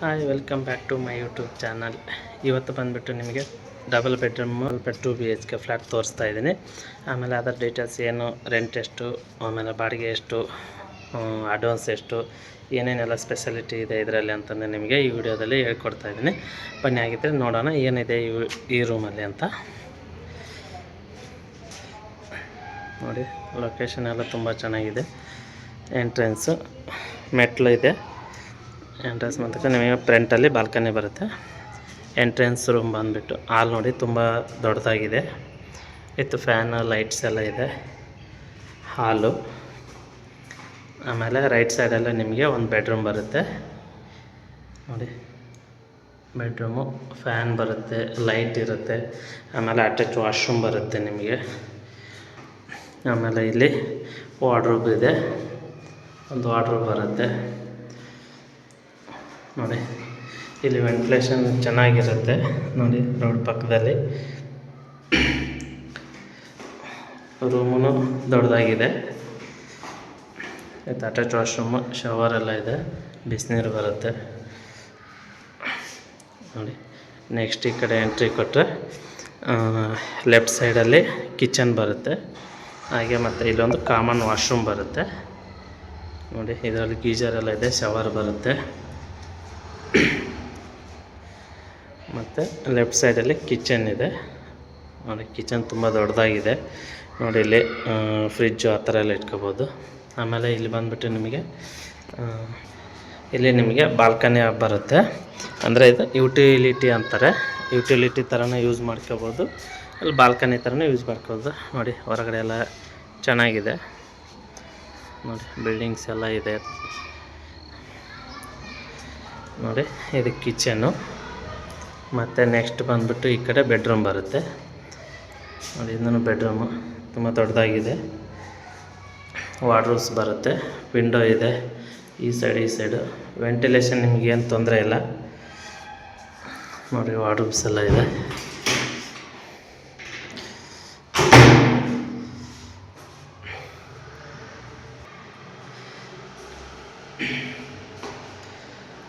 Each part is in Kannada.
Hi, welcome back to my YouTube channel. ಇವತ್ತು ಬಂದುಬಿಟ್ಟು ನಿಮಗೆ ಡಬಲ್ ಬೆಡ್ರೂಮ್ 2 BHK ಫ್ಲ್ಯಾಟ್ ತೋರಿಸ್ತಾ ಇದ್ದೀನಿ. ಆಮೇಲೆ ಅದರ ಡೀಟೇಲ್ಸ್ ಏನು, ರೆಂಟ್ ಎಷ್ಟು, ಆಮೇಲೆ ಬಾಡಿಗೆ ಎಷ್ಟು, ಅಡ್ವಾನ್ಸ್ ಎಷ್ಟು, ಏನೇನೆಲ್ಲ ಸ್ಪೆಷಾಲಿಟಿ ಇದೆ ಇದರಲ್ಲಿ ಅಂತಂದು ನಿಮಗೆ ಈ ವಿಡಿಯೋದಲ್ಲಿ ಹೇಳ್ಕೊಡ್ತಾ ಇದ್ದೀನಿ. ಬನ್ನಿ ಆಗಿದ್ದರೆ ನೋಡೋಣ ಏನಿದೆ ಈ ರೂಮಲ್ಲಿ ಅಂತ. ನೋಡಿ, ಲೊಕೇಶನ್ ಎಲ್ಲ ತುಂಬ ಚೆನ್ನಾಗಿದೆ. ಎಂಟ್ರೆನ್ಸು ಮೆಟ್ಲು ಇದೆ. ಎಂಟ್ರೆನ್ಸ್ ಮತ್ತು ನಿಮಗೆ ಫ್ರಂಟಲ್ಲಿ ಬಾಲ್ಕನಿ ಬರುತ್ತೆ. ಎಂಟ್ರೆನ್ಸ್ ರೂಮ್ ಬಂದುಬಿಟ್ಟು ಹಾಲ್ ನೋಡಿ ತುಂಬ ದೊಡ್ಡದಾಗಿದೆ. ವಿತ್ ಫ್ಯಾನ್ ಲೈಟ್ಸ್ ಎಲ್ಲ ಇದೆ ಹಾಲು. ಆಮೇಲೆ ರೈಟ್ ಸೈಡಲ್ಲಿ ನಿಮಗೆ ಒಂದು ಬೆಡ್ರೂಮ್ ಬರುತ್ತೆ ನೋಡಿ. ಬೆಡ್ರೂಮು ಫ್ಯಾನ್ ಬರುತ್ತೆ, ಲೈಟ್ ಇರುತ್ತೆ. ಆಮೇಲೆ ಅಟ್ಯಾಚ್ ವಾಶ್ರೂಮ್ ಬರುತ್ತೆ ನಿಮಗೆ. ಆಮೇಲೆ ಇಲ್ಲಿ ವಾರ್ಡ್ರೋಬ್ ಇದೆ, ಒಂದು ವಾರ್ಡ್ರೋಬ್ ಬರುತ್ತೆ ನೋಡಿ. ಇಲ್ಲಿ ವೆಂಟಿಲೇಷನ್ ಚೆನ್ನಾಗಿರುತ್ತೆ ನೋಡಿ. ರೋಡ್ ಪಕ್ಕದಲ್ಲಿ ರೂಮು ದೊಡ್ಡದಾಗಿದೆ. ಇದು ಅಟ್ಯಾಚ್ ವಾಶ್ರೂಮು, ಶವರ್ ಎಲ್ಲ ಇದೆ, ಬಿಸಿನೀರು ಬರುತ್ತೆ ನೋಡಿ. ನೆಕ್ಸ್ಟ್ ಈ ಕಡೆ ಎಂಟ್ರಿ ಕೊಟ್ಟರೆ ಲೆಫ್ಟ್ ಸೈಡಲ್ಲಿ ಕಿಚನ್ ಬರುತ್ತೆ. ಹಾಗೆ ಮತ್ತು ಇಲ್ಲೊಂದು ಕಾಮನ್ ವಾಶ್ರೂಮ್ ಬರುತ್ತೆ ನೋಡಿ. ಇದರಲ್ಲಿ ಗೀಜರ್ ಎಲ್ಲ ಇದೆ, ಶವರ್ ಬರುತ್ತೆ. ಮತ್ತು ಲೆಫ್ಟ್ ಸೈಡಲ್ಲಿ ಕಿಚನ್ ಇದೆ ನೋಡಿ. ಕಿಚನ್ ತುಂಬ ದೊಡ್ಡದಾಗಿದೆ ನೋಡಿ. ಇಲ್ಲಿ ಫ್ರಿಜ್ಜು ಆ ಥರ ಎಲ್ಲ ಇಟ್ಕೋಬೋದು. ಆಮೇಲೆ ಇಲ್ಲಿ ಬಂದುಬಿಟ್ಟು ನಿಮಗೆ ಬಾಲ್ಕನಿ ಬರುತ್ತೆ. ಅಂದರೆ ಇದು ಯುಟಿಲಿಟಿ ಅಂತಾರೆ. ಯುಟಿಲಿಟಿ ಥರನೇ ಯೂಸ್ ಮಾಡ್ಕೋಬೋದು, ಅಲ್ಲಿ ಬಾಲ್ಕನಿ ಥರನೇ ಯೂಸ್ ಮಾಡ್ಕೋಬೋದು ನೋಡಿ. ಹೊರಗಡೆ ಎಲ್ಲ ಚೆನ್ನಾಗಿದೆ ನೋಡಿ. ಬಿಲ್ಡಿಂಗ್ಸ್ ಎಲ್ಲ ಇದೆ ನೋಡಿ. ಇದು ಕಿಚನ್ನು. ಮತ್ತು ನೆಕ್ಸ್ಟ್ ಬಂದುಬಿಟ್ಟು ಈ ಕಡೆ ಬೆಡ್ರೂಮ್ ಬರುತ್ತೆ ನೋಡಿ. ಇದನ್ನು ಬೆಡ್ರೂಮು ತುಂಬ ದೊಡ್ಡದಾಗಿದೆ. ವಾರ್ಡ್ರೋಬ್ಸ್ ಬರುತ್ತೆ, ವಿಂಡೋ ಇದೆ ಈ ಸೈಡು. ವೆಂಟಿಲೇಷನ್ ನಿಮಗೇನು ತೊಂದರೆ ಇಲ್ಲ ನೋಡಿ. ವಾರ್ಡ್ರೋಬ್ಸ್ ಎಲ್ಲ ಇದೆ.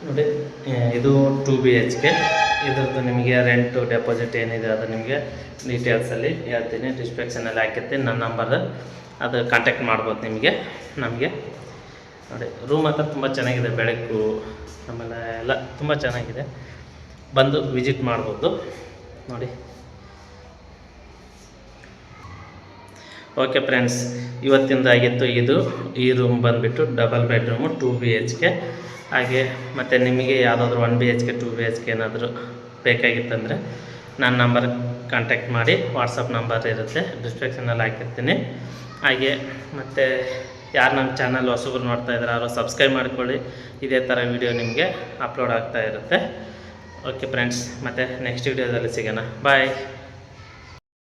ನೋಡಿ, ಇದು 2 BHK. ಇದ್ರದ್ದು ನಿಮಗೆ ರೆಂಟು ಡೆಪಾಸಿಟ್ ಏನಿದೆ ಅದು ನಿಮಗೆ ಡೀಟೇಲ್ಸಲ್ಲಿ ಹೇಳ್ತೀನಿ, ಡಿಸ್ಕ್ರಿಪ್ಷನಲ್ಲಿ ಹಾಕಿರ್ತೀನಿ. ನನ್ನ ನಂಬರ್ ಅದು ಕಾಂಟ್ಯಾಕ್ಟ್ ಮಾಡ್ಬೋದು ನಮಗೆ ನೋಡಿ. ರೂಮ್ ಹತ್ರ ತುಂಬ ಚೆನ್ನಾಗಿದೆ, ಬೆಳಕು ಆಮೇಲೆ ಎಲ್ಲ ತುಂಬ ಚೆನ್ನಾಗಿದೆ. ಬಂದು ವಿಸಿಟ್ ಮಾಡ್ಬೋದು ನೋಡಿ. ಓಕೆ ಫ್ರೆಂಡ್ಸ್, ಇವತ್ತಿಂದಾಗಿತ್ತು ಈ ರೂಮ್ ಬಂದುಬಿಟ್ಟು ಡಬಲ್ ಬೆಡ್ರೂಮು 2 BHK. ಹಾಗೆ ಮತ್ತು ನಿಮಗೆ ಯಾವುದಾದ್ರೂ 1 BHK 2 BHK ಏನಾದರೂ ಬೇಕಾಗಿತ್ತಂದರೆ ನನ್ನ ನಂಬರ್ ಕಾಂಟ್ಯಾಕ್ಟ್ ಮಾಡಿ. ವಾಟ್ಸಪ್ ನಂಬರ್ ಇರುತ್ತೆ, ಡಿಸ್ಕ್ರಿಪ್ಷನಲ್ಲಿ ಹಾಕಿರ್ತೀನಿ. ಹಾಗೆ ಮತ್ತು ಯಾರು ನಮ್ಮ ಚಾನಲ್ ಹೊಸಬ್ರು ನೋಡ್ತಾ ಇದ್ದಾರೆ ಅವರು ಸಬ್ಸ್ಕ್ರೈಬ್ ಮಾಡ್ಕೊಳ್ಳಿ. ಇದೇ ಥರ ವೀಡಿಯೋ ನಿಮಗೆ ಅಪ್ಲೋಡ್ ಆಗ್ತಾ ಇರುತ್ತೆ. ಓಕೆ ಫ್ರೆಂಡ್ಸ್, ಮತ್ತು ನೆಕ್ಸ್ಟ್ ವೀಡಿಯೋದಲ್ಲಿ ಸಿಗೋಣ. ಬಾಯ್.